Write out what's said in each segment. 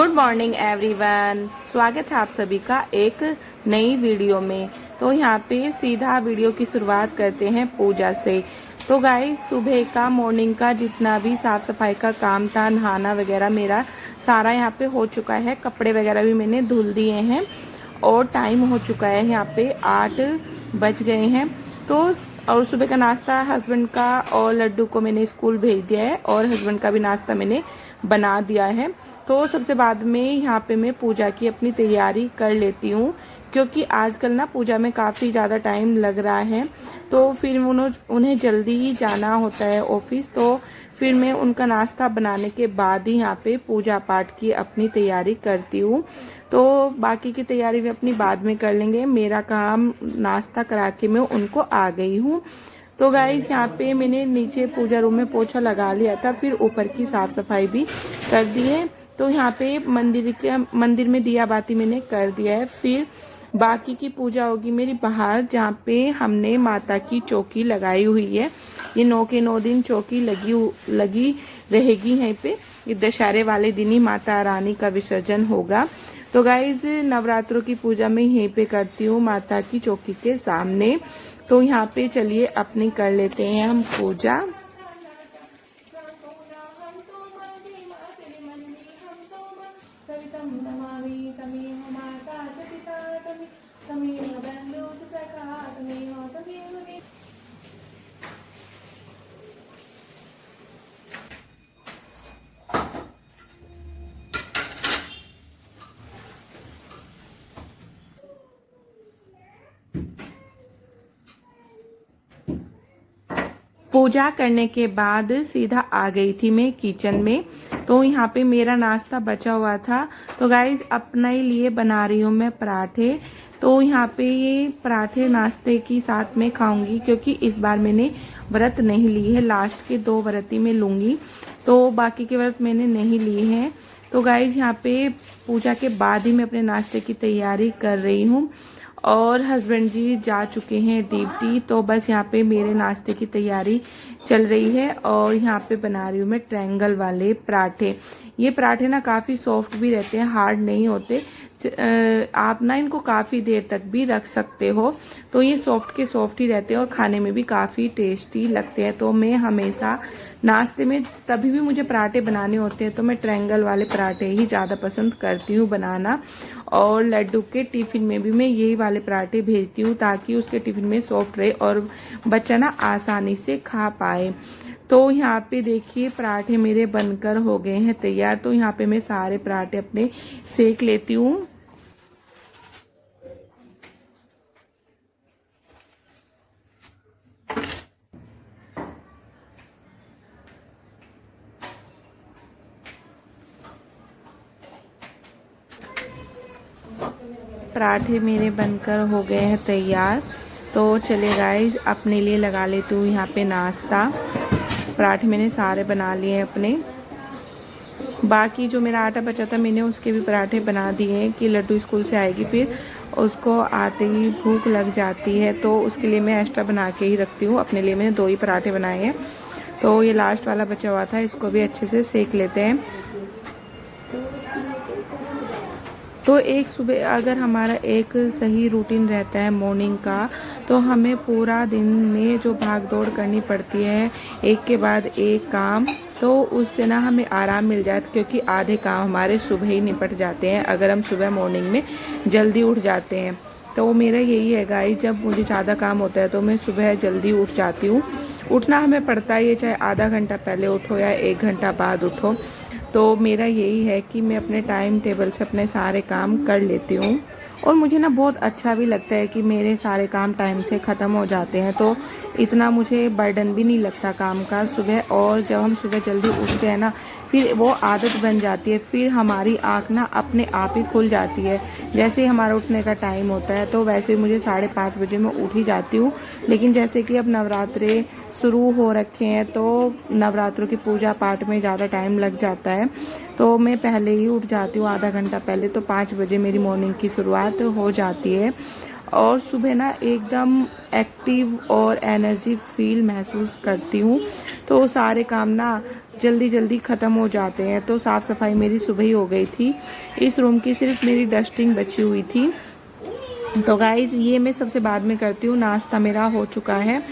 Good morning everyone. स्वागत है आप सभी का एक नई वीडियो में। तो यहाँ पे सीधा वीडियो की शुरुआत करते हैं पूजा से। तो गाइस, सुबह का मॉर्निंग का जितना भी साफ़ सफाई का काम था, नहाना वगैरह मेरा सारा यहाँ पे हो चुका है। कपड़े वगैरह भी मैंने धुल दिए हैं और टाइम हो चुका है यहाँ पे 8 बज गए हैं। तो और सुबह का नाश्ता हस्बैंड का और लड्डू को मैंने स्कूल भेज दिया है और हस्बैंड का भी नाश्ता मैंने बना दिया है। तो सबसे बाद में यहाँ पे मैं पूजा की अपनी तैयारी कर लेती हूँ, क्योंकि आजकल ना पूजा में काफ़ी ज़्यादा टाइम लग रहा है। तो फिर उन्हें जल्दी ही जाना होता है ऑफिस। तो फिर मैं उनका नाश्ता बनाने के बाद ही यहाँ पे पूजा पाठ की अपनी तैयारी करती हूँ। तो बाकी की तैयारी भी अपनी बाद में कर लेंगे। मेरा काम नाश्ता करा के मैं उनको आ गई हूँ। तो गाइस, यहाँ पे मैंने नीचे पूजा रूम में पोछा लगा लिया था, फिर ऊपर की साफ़ सफाई भी कर दी है। तो यहाँ पे मंदिर में दिया बाती मैंने कर दिया है। फिर बाकी की पूजा होगी मेरी बाहर, जहाँ पे हमने माता की चौकी लगाई हुई है। ये 9 के 9 दिन चौकी लगी रहेगी यहीं पे। ये दशहरे वाले दिन ही माता रानी का विसर्जन होगा। तो गाइज, नवरात्रों की पूजा मैं यहीं पे करती हूँ माता की चौकी के सामने। तो यहाँ पे चलिए अपनी कर लेते हैं हम पूजा। पूजा करने के बाद सीधा आ गई थी मैं किचन में। तो यहाँ पे मेरा नाश्ता बचा हुआ था। तो गाइज, अपने ही लिए बना रही हूँ मैं पराठे। तो यहाँ पे ये पराठे नाश्ते की साथ में खाऊंगी, क्योंकि इस बार मैंने व्रत नहीं ली है। लास्ट के 2 व्रत ही मैं लूँगी, तो बाकी के व्रत मैंने नहीं लिए हैं। तो गाइज, यहाँ पे पूजा के बाद ही मैं अपने नाश्ते की तैयारी कर रही हूँ और हस्बैंड जी जा चुके हैं ड्यूटी। तो बस यहाँ पे मेरे नाश्ते की तैयारी चल रही है और यहाँ पे बना रही हूँ मैं ट्रायंगल वाले पराठे। ये पराठे ना काफ़ी सॉफ्ट भी रहते हैं, हार्ड नहीं होते। आप ना इनको काफ़ी देर तक भी रख सकते हो। तो ये सॉफ्ट के सॉफ्ट ही रहते हैं और खाने में भी काफ़ी टेस्टी लगते हैं। तो मैं हमेशा नाश्ते में तभी भी मुझे पराठे बनाने होते हैं तो मैं ट्रायंगल वाले पराठे ही ज़्यादा पसंद करती हूँ बनाना। और लड्डू के टिफ़िन में भी मैं यही वाले पराठे भेजती हूँ, ताकि उसके टिफ़िन में सॉफ्ट रहे और बच्चा ना आसानी से खा पाए। तो यहाँ पे देखिए, पराठे मेरे बनकर हो गए हैं तैयार। तो यहाँ पे मैं सारे पराठे अपने सेक लेती हूँ। पराठे मेरे बनकर हो गए हैं तैयार। तो चले गाइस, अपने लिए लगा लेती हूँ यहाँ पे नाश्ता। पराठे मैंने सारे बना लिए हैं अपने। बाकी जो मेरा आटा बचा था मैंने उसके भी पराठे बना दिए हैं कि लड्डू स्कूल से आएगी, फिर उसको आते ही भूख लग जाती है। तो उसके लिए मैं एक्स्ट्रा बना के ही रखती हूँ। अपने लिए मैंने 2 ही पराठे बनाए हैं। तो ये लास्ट वाला बचा हुआ था, इसको भी अच्छे से सेक लेते हैं। तो एक सुबह अगर हमारा एक सही रूटीन रहता है मॉर्निंग का, तो हमें पूरा दिन में जो भाग दौड़ करनी पड़ती है एक के बाद एक काम, तो उससे ना हमें आराम मिल जाता है, क्योंकि आधे काम हमारे सुबह ही निपट जाते हैं अगर हम सुबह मॉर्निंग में जल्दी उठ जाते हैं। तो मेरा यही है गाइस, जब मुझे ज़्यादा काम होता है तो मैं सुबह जल्दी उठ जाती हूँ। उठना हमें पड़ता ही है, चाहे आधा घंटा पहले उठो या 1 घंटा बाद उठो। तो मेरा यही है कि मैं अपने टाइम टेबल से अपने सारे काम कर लेती हूँ और मुझे ना बहुत अच्छा भी लगता है कि मेरे सारे काम टाइम से ख़त्म हो जाते हैं। तो इतना मुझे बर्डन भी नहीं लगता काम का सुबह। और जब हम सुबह जल्दी उठते हैं ना, फिर वो आदत बन जाती है। फिर हमारी आँख ना अपने आप ही खुल जाती है। जैसे ही हमारा उठने का टाइम होता है तो वैसे मुझे 5:30 बजे मैं उठ ही जाती हूँ। लेकिन जैसे कि अब नवरात्रे शुरू हो रखे हैं तो नवरात्रों की पूजा पाठ में ज़्यादा टाइम लग जाता है। तो मैं पहले ही उठ जाती हूँ, आधा घंटा पहले। तो 5 बजे मेरी मॉर्निंग की शुरुआत हो जाती है और सुबह ना एकदम एक्टिव और एनर्जी फील महसूस करती हूँ। तो सारे काम ना जल्दी जल्दी ख़त्म हो जाते हैं। तो साफ़ सफाई मेरी सुबह ही हो गई थी। इस रूम की सिर्फ मेरी डस्टिंग बची हुई थी। तो गाइज़ ये मैं सबसे बाद में करती हूँ। नाश्ता मेरा हो चुका है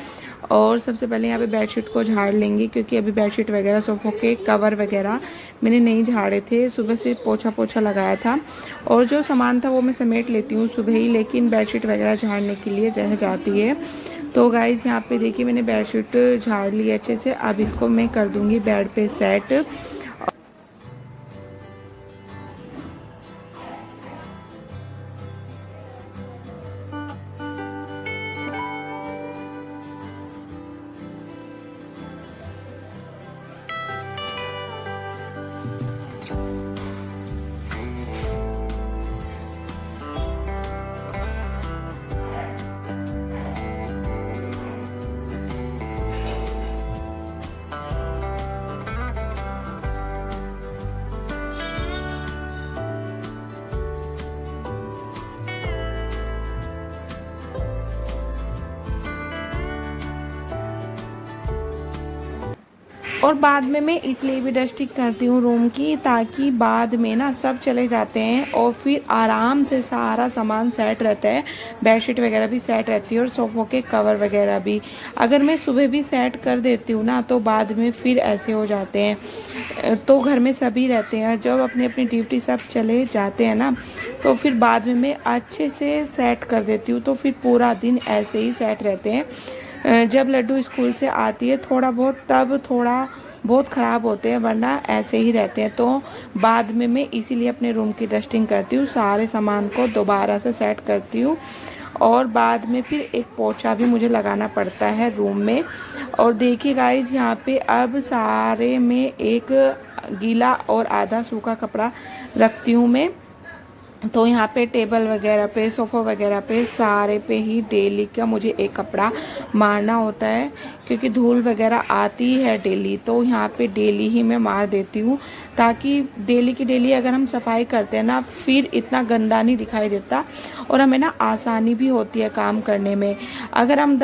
और सबसे पहले यहाँ पे बेडशीट को झाड़ लेंगे, क्योंकि अभी बेडशीट वगैरह सोफ़ों के कवर वगैरह मैंने नहीं झाड़े थे। सुबह से पोछा पोछा लगाया था और जो सामान था वो मैं समेट लेती हूँ सुबह ही, लेकिन बेडशीट वगैरह झाड़ने के लिए रह जाती है। तो गाइज़ यहाँ पे देखिए मैंने बेडशीट झाड़ ली अच्छे से। अब इसको मैं कर दूँगी बेड पे सेट। और बाद में मैं इसलिए भी डस्टिंग करती हूँ रूम की, ताकि बाद में ना सब चले जाते हैं और फिर आराम से सारा सामान सेट रहता है। बेडशीट वगैरह भी सेट रहती है और सोफ़ों के कवर वगैरह भी। अगर मैं सुबह भी सेट कर देती हूँ ना, तो बाद में फिर ऐसे हो जाते हैं। तो घर में सभी रहते हैं, जब अपनी अपनी ड्यूटी सब चले जाते हैं ना, तो फिर बाद में मैं अच्छे से सेट कर देती हूँ। तो फिर पूरा दिन ऐसे ही सेट रहते हैं। जब लड्डू स्कूल से आती है थोड़ा बहुत, तब थोड़ा बहुत ख़राब होते हैं, वरना ऐसे ही रहते हैं। तो बाद में मैं इसीलिए अपने रूम की डस्टिंग करती हूँ, सारे सामान को दोबारा से सेट करती हूँ और बाद में फिर एक पोछा भी मुझे लगाना पड़ता है रूम में। और देखिए गाइज यहाँ पे अब सारे में एक गीला और आधा सूखा कपड़ा रखती हूँ मैं। तो यहाँ पे टेबल वगैरह पे, सोफ़ा वगैरह पे, सारे पे ही डेली का मुझे एक कपड़ा मारना होता है, क्योंकि धूल वगैरह आती है डेली। तो यहाँ पे डेली ही मैं मार देती हूँ, ताकि डेली की डेली अगर हम सफाई करते हैं ना, फिर इतना गंदा नहीं दिखाई देता और हमें ना आसानी भी होती है काम करने में। अगर हम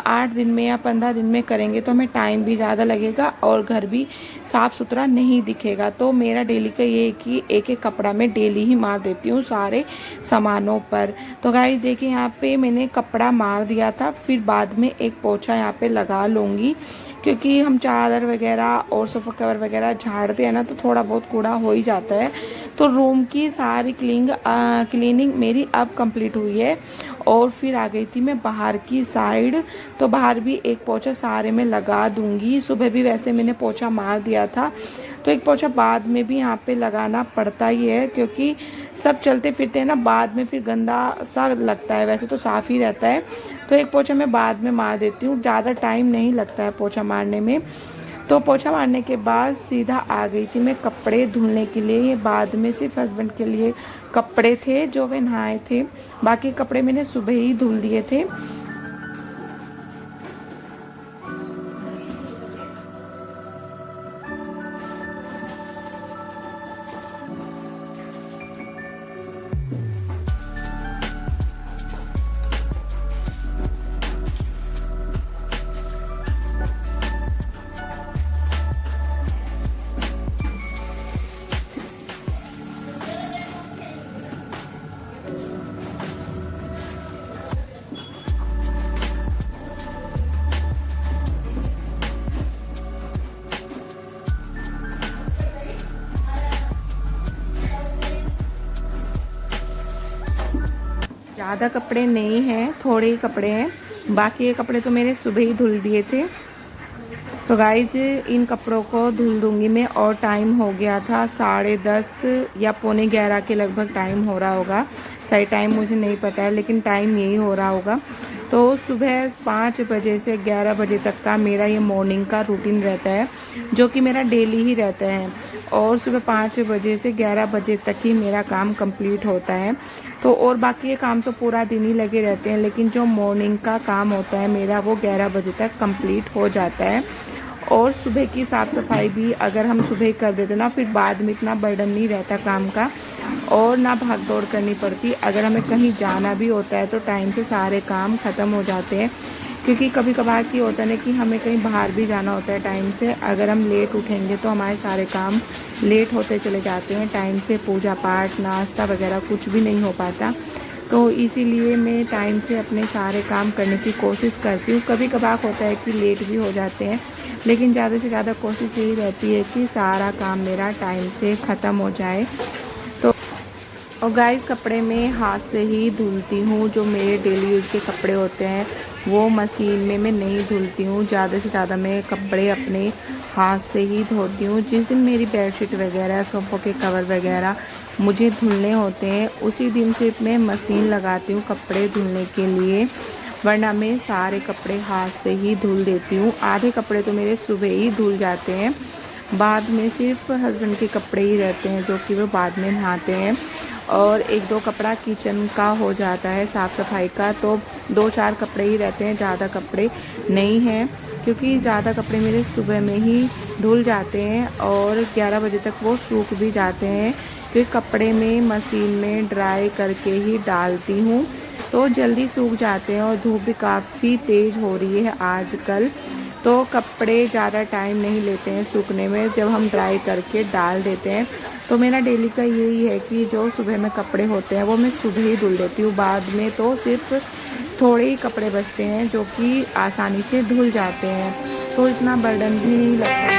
8 दिन में या 15 दिन में करेंगे तो हमें टाइम भी ज़्यादा लगेगा और घर भी साफ़ सुथरा नहीं दिखेगा। तो मेरा डेली का ये है कि एक एक कपड़ा मैं डेली ही मार देती हूँ सारे सामानों पर। तो गाइस देखिए यहाँ पे मैंने कपड़ा मार दिया था, फिर बाद में एक पोछा यहाँ पे लगा लूँगी, क्योंकि हम चादर वगैरह और सोफ़ा कवर वगैरह झाड़ते हैं ना, तो थोड़ा बहुत कूड़ा हो ही जाता है। तो रूम की सारी क्लीनिंग मेरी अब कंप्लीट हुई है और फिर आ गई थी मैं बाहर की साइड। तो बाहर भी एक पोछा सारे में लगा दूंगी। सुबह भी वैसे मैंने पोछा मार दिया था, तो एक पोछा बाद में भी यहाँ पे लगाना पड़ता ही है, क्योंकि सब चलते फिरते हैं ना, बाद में फिर गंदा सा लगता है। वैसे तो साफ़ ही रहता है, तो एक पोछा मैं बाद में मार देती हूँ। ज़्यादा टाइम नहीं लगता है पोछा मारने में। तो पोछा मारने के बाद सीधा आ गई थी मैं कपड़े धुलने के लिए। ये बाद में सिर्फ हस्बैंड के लिए कपड़े थे जो वे नहाए थे, बाकी कपड़े मैंने सुबह ही धुल दिए थे। ज़्यादा कपड़े नहीं हैं, थोड़े ही कपड़े हैं, बाकी ये कपड़े तो मैंने सुबह ही धुल दिए थे। तो गाइज इन कपड़ों को धुल दूंगी मैं। और टाइम हो गया था 10:30 या 11:45 के लगभग टाइम हो रहा होगा। सही टाइम मुझे नहीं पता है, लेकिन टाइम यही हो रहा होगा। तो सुबह 5 बजे से 11 बजे तक का मेरा ये मॉर्निंग का रूटीन रहता है, जो कि मेरा डेली ही रहता है। और सुबह 5 बजे से 11 बजे तक ही मेरा काम कंप्लीट होता है। तो और बाकी ये काम तो पूरा दिन ही लगे रहते हैं, लेकिन जो मॉर्निंग का काम होता है मेरा, वो 11 बजे तक कंप्लीट हो जाता है। और सुबह की साफ़ सफाई भी अगर हम सुबह कर देते ना, फिर बाद में इतना बर्डन नहीं रहता काम का और ना भाग दौड़ करनी पड़ती। अगर हमें कहीं जाना भी होता है तो टाइम से सारे काम ख़त्म हो जाते हैं, क्योंकि कभी कभार की होता है ना कि हमें कहीं बाहर भी जाना होता है टाइम से। अगर हम लेट उठेंगे तो हमारे सारे काम लेट होते चले जाते हैं, टाइम से पूजा पाठ नाश्ता वगैरह कुछ भी नहीं हो पाता। तो इसीलिए मैं टाइम से अपने सारे काम करने की कोशिश करती हूँ। कभी कभार होता है कि लेट भी हो जाते हैं, लेकिन ज़्यादा से ज़्यादा कोशिश यही रहती है कि सारा काम मेरा टाइम से ख़त्म हो जाए। तो और गाइस, कपड़े मैं हाथ से ही धुलती हूँ। जो मेरे डेली यूज़ के कपड़े होते हैं वो मशीन में मैं नहीं धुलती हूँ। ज़्यादा से ज़्यादा मैं कपड़े अपने हाथ से ही धोती हूँ। जिस दिन मेरी बेडशीट वगैरह, सोफ़ों के कवर वगैरह मुझे धुलने होते हैं, उसी दिन सिर्फ मैं मशीन लगाती हूँ कपड़े धुलने के लिए, वरना मैं सारे कपड़े हाथ से ही धुल देती हूँ। आधे कपड़े तो मेरे सुबह ही धुल जाते हैं, बाद में सिर्फ हस्बैंड के कपड़े ही रहते हैं जो कि वो बाद में नहाते हैं। और एक दो कपड़ा किचन का हो जाता है, साफ़ सफाई का, तो 2-4 कपड़े ही रहते हैं, ज़्यादा कपड़े नहीं हैं। क्योंकि ज़्यादा कपड़े मेरे सुबह में ही धुल जाते हैं और 11 बजे तक वो सूख भी जाते हैं, क्योंकि कपड़े में मशीन में ड्राई करके ही डालती हूँ, तो जल्दी सूख जाते हैं। और धूप भी काफ़ी तेज़ हो रही है आजकल, तो कपड़े ज़्यादा टाइम नहीं लेते हैं सूखने में जब हम ड्राई करके डाल देते हैं। तो मेरा डेली का यही है कि जो सुबह में कपड़े होते हैं वो मैं सुबह ही धुल देती हूँ, बाद में तो सिर्फ थोड़े ही कपड़े बचते हैं जो कि आसानी से धुल जाते हैं, तो इतना बर्डन भी नहीं लगता।